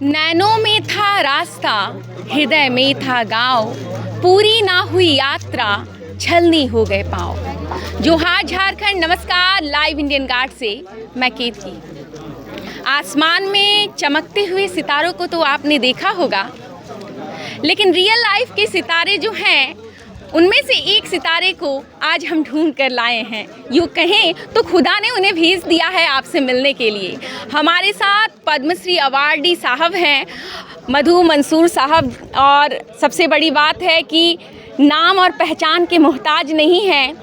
नैनों में था रास्ता, हृदय में था गाँव, पूरी ना हुई यात्रा, छलनी हो गए पाँव। जोहार झारखंड, नमस्कार। लाइव इंडियन गार्ड से मैं केतकी। आसमान में चमकते हुए सितारों को तो आपने देखा होगा, लेकिन रियल लाइफ के सितारे जो हैं उनमें से एक सितारे को आज हम ढूंढ कर लाए हैं। यूँ कहें तो खुदा ने उन्हें भेज दिया है आपसे मिलने के लिए। हमारे साथ पद्मश्री अवार्डी साहब हैं, मधु मंसूर साहब, और सबसे बड़ी बात है कि नाम और पहचान के मोहताज नहीं हैं।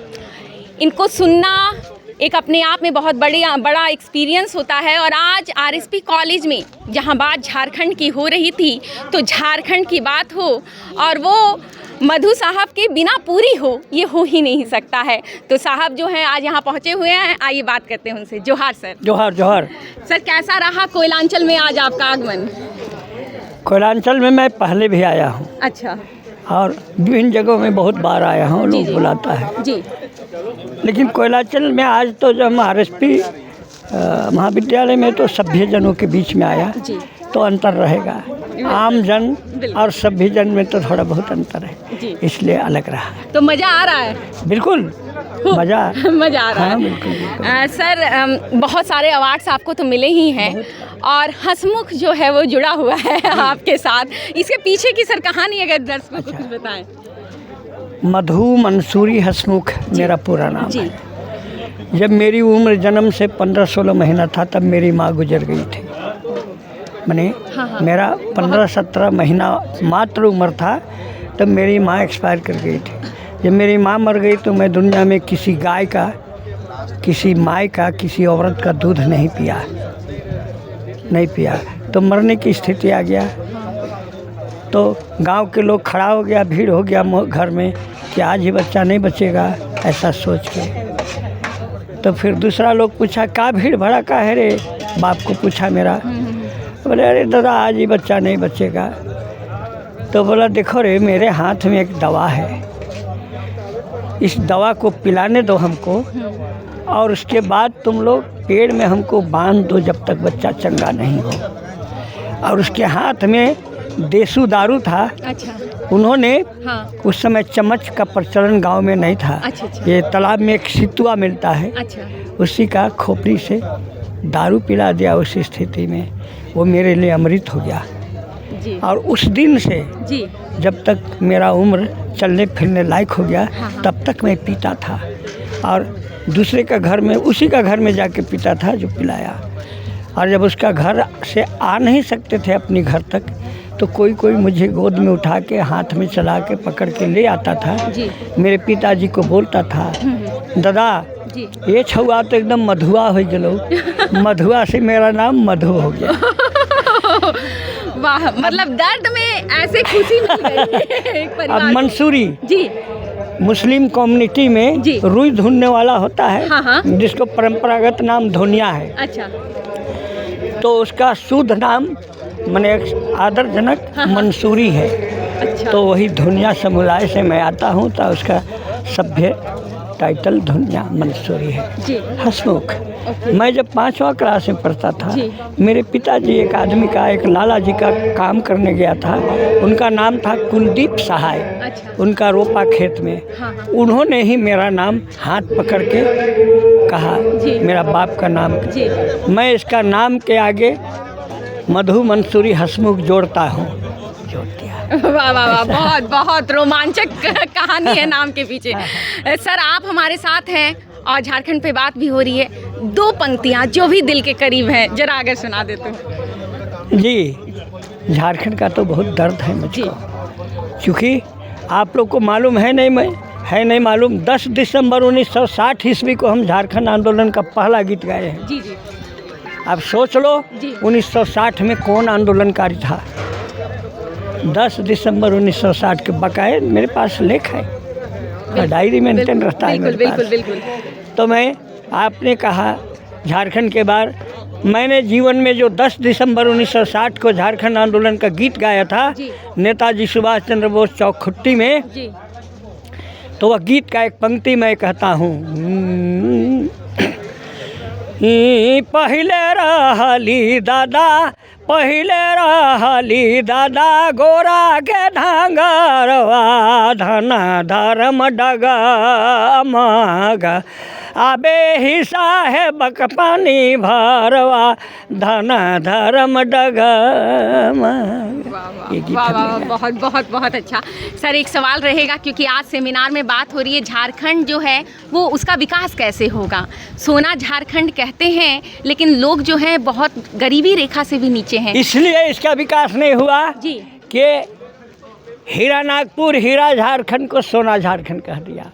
इनको सुनना एक अपने आप में बहुत बड़ा एक्सपीरियंस होता है। और आज आरएसपी कॉलेज में जहाँ बात झारखंड की हो रही थी, तो झारखंड की बात हो और वो मधु साहब के बिना पूरी हो, ये हो ही नहीं सकता है। तो साहब जो हैं आज यहाँ पहुँचे हुए हैं, आइए बात करते हैं उनसे। जोहार सर। जोहार जोहार। सर, कैसा रहा कोयलांचल में आज आपका आगमन? कोयलांचल में मैं पहले भी आया हूँ। अच्छा। और विभिन्न जगहों में बहुत बार आया हूँ, लोग बुलाता है जी। लेकिन कोयलांचल में आज तो जब हम आरएसपी महाविद्यालय में तो सभ्य जनों के बीच में आया जी। तो अंतर रहेगा। आम जन और सभ्य जन में तो थोड़ा बहुत अंतर है जी। इसलिए अलग रहा। तो मज़ा आ रहा है? बिल्कुल मज़ा मज़ा आ रहा हाँ, है। बिल्कुल, बिल्कुल। सर, बहुत सारे अवार्ड्स आपको तो मिले ही हैं, और हंसमुख जो है वो जुड़ा हुआ है आपके साथ। इसके पीछे की सर कहानी अगर दर्शकों को कुछ बताएं। मधु मंसूरी हसमुख मेरा पूरा नाम जी। है। जब मेरी उम्र जन्म से 15-16 महीना था तब मेरी माँ गुजर गई थी। मैंने मेरा 15-17 महीना मात्र उम्र था तब मेरी माँ एक्सपायर कर गई थी। जब मेरी माँ मर गई तो मैं दुनिया में किसी गाय का, किसी माँ का, किसी औरत का दूध नहीं पिया। तो मरने की स्थिति आ गया। तो गांव के लोग खड़ा हो गया, भीड़ हो गया घर में कि आज ही बच्चा नहीं बचेगा, ऐसा सोच के। तो फिर दूसरा लोग पूछा क्या भीड़ भड़ा का है रे, बाप को पूछा मेरा। बोले अरे दादा आज ही बच्चा नहीं बचेगा। तो बोला देखो रे, मेरे हाथ में एक दवा है, इस दवा को पिलाने दो हमको, और उसके बाद तुम लोग पेड़ में हमको बांध दो जब तक बच्चा चंगा नहीं हो। और उसके हाथ में देसू दारू था। अच्छा। उन्होंने हाँ। उस समय चम्मच का प्रचलन गांव में नहीं था। अच्छा, अच्छा। ये तालाब में एक सितुआ मिलता है। अच्छा। उसी का खोपड़ी से दारू पिला दिया। उस स्थिति में वो मेरे लिए अमृत हो गया। जी। और उस दिन से जी। जब तक मेरा उम्र चलने फिरने लायक हो गया, तब तक मैं पीता था। और दूसरे का घर में, उसी का घर में जाके पीता था जो पिलाया। और जब उसका घर से आ नहीं सकते थे अपनी घर तक, तो कोई मुझे गोद में उठा के हाथ में चला के पकड़ के ले आता था। जी। मेरे मेरे पिताजी को बोलता था, दादा जी। ये छुआ तो एकदम मधुआ हो गलो। मधुआ से मेरा नाम मधु हो गया। वाह, मतलब दर्द में ऐसे खुशी मिल गई एक परिवार अब को। मंसूरी जी। मुस्लिम कम्युनिटी में जी। रुई धुनने वाला होता है। हाँ। जिसको परंपरागत नाम धोनिया है। अच्छा। तो उसका शुद्ध नाम माने आदरजनक मंसूरी है। अच्छा। तो वही धुनिया समुदाय से मैं आता हूँ, तो उसका सभ्य टाइटल धुनिया मंसूरी है। जी। हसमुख। मैं जब 5वां क्लास में पढ़ता था, जी। मेरे पिताजी एक आदमी का, एक लाला जी का काम करने गया था। उनका नाम था कुलदीप सहाय। अच्छा। उनका रोपा खेत में। हाँ। उन्होंने ही मेरा नाम हाथ पकड़ के कहा, जी। मेरा बाप का नाम। जी। मैं इसका नाम के आगे मधु मंसूरी हसमुख जोड़ता हूँ। जोड़ दिया। वाह वाह वाह, बहुत बहुत रोमांचक कहानी है नाम के पीछे। सर, आप हमारे साथ हैं और झारखंड पे बात भी हो रही है। 2 पंक्तियाँ जो भी दिल के करीब हैं, जरा अगर सुना दे तो। जी, झारखंड का तो बहुत दर्द है मुझको, क्योंकि आप लोग को मालूम है नहीं मालूम, 10 दिसंबर 1960 ईस्वी को हम झारखंड आंदोलन का पहला गीत गाए हैं। जी जी। अब सोच लो 1960 में कौन आंदोलनकारी था। 10 दिसंबर 1960 के बकाए मेरे पास लेख है, डायरी मेंटेन रहता है मेरे पास। बिल्कुल। तो मैं, आपने कहा झारखंड के बारे, मैंने जीवन में जो 10 दिसंबर 1960 को झारखंड आंदोलन का गीत गाया था नेताजी सुभाष चंद्र बोस चौखुट्टी में जी। तो वह गीत का एक पंक्ति मैं कहता हूँ, पहले रहली दादा पहिले रहली दादा गोरा के ढंगरवा धन धर्म डगमग आबे ही साहेबक पानी भरवा धन धर्म डगमग। ये गीत वाह वाह, हमने बहुत बहुत बहुत अच्छा सर। एक सवाल रहेगा, क्योंकि आज सेमिनार में बात हो रही है झारखंड जो है वो उसका विकास कैसे होगा। सोना झारखंड कहते हैं, लेकिन लोग जो हैं बहुत गरीबी रेखा से भी नीचे हैं। इसलिए इसका विकास नहीं हुआ जी कि हीरा नागपुर हीरा झारखंड को सोना झारखंड कह दिया।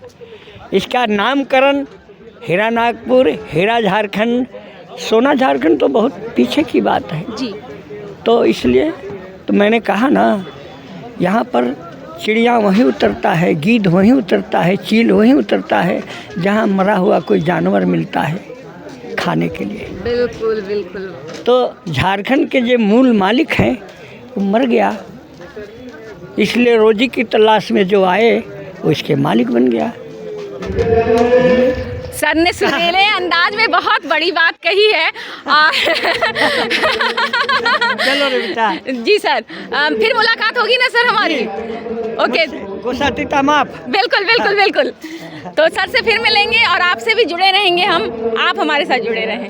इसका नामकरण हीरा नागपुर हीरा झारखंड सोना झारखंड तो बहुत पीछे की बात है जी। तो इसलिए तो मैंने कहा ना, यहाँ पर चिड़िया वहीं उतरता है, गीध वहीं उतरता है, चील वहीं उतरता है जहाँ मरा हुआ कोई जानवर मिलता है खाने के लिए। बिल्कुल बिल्कुल। तो झारखंड के जो मूल मालिक हैं वो मर गया, इसलिए रोजी की तलाश में जो आए वो इसके मालिक बन गया। सर ने सुरीले अंदाज में बहुत बड़ी बात कही है। चलो रे बेटा। जी सर, फिर मुलाकात होगी ना सर हमारी। ओके, गोसातीता माफ। बिल्कुल बिल्कुल बिल्कुल। तो सर से फिर मिलेंगे और आपसे भी जुड़े रहेंगे हम, आप हमारे साथ जुड़े रहें।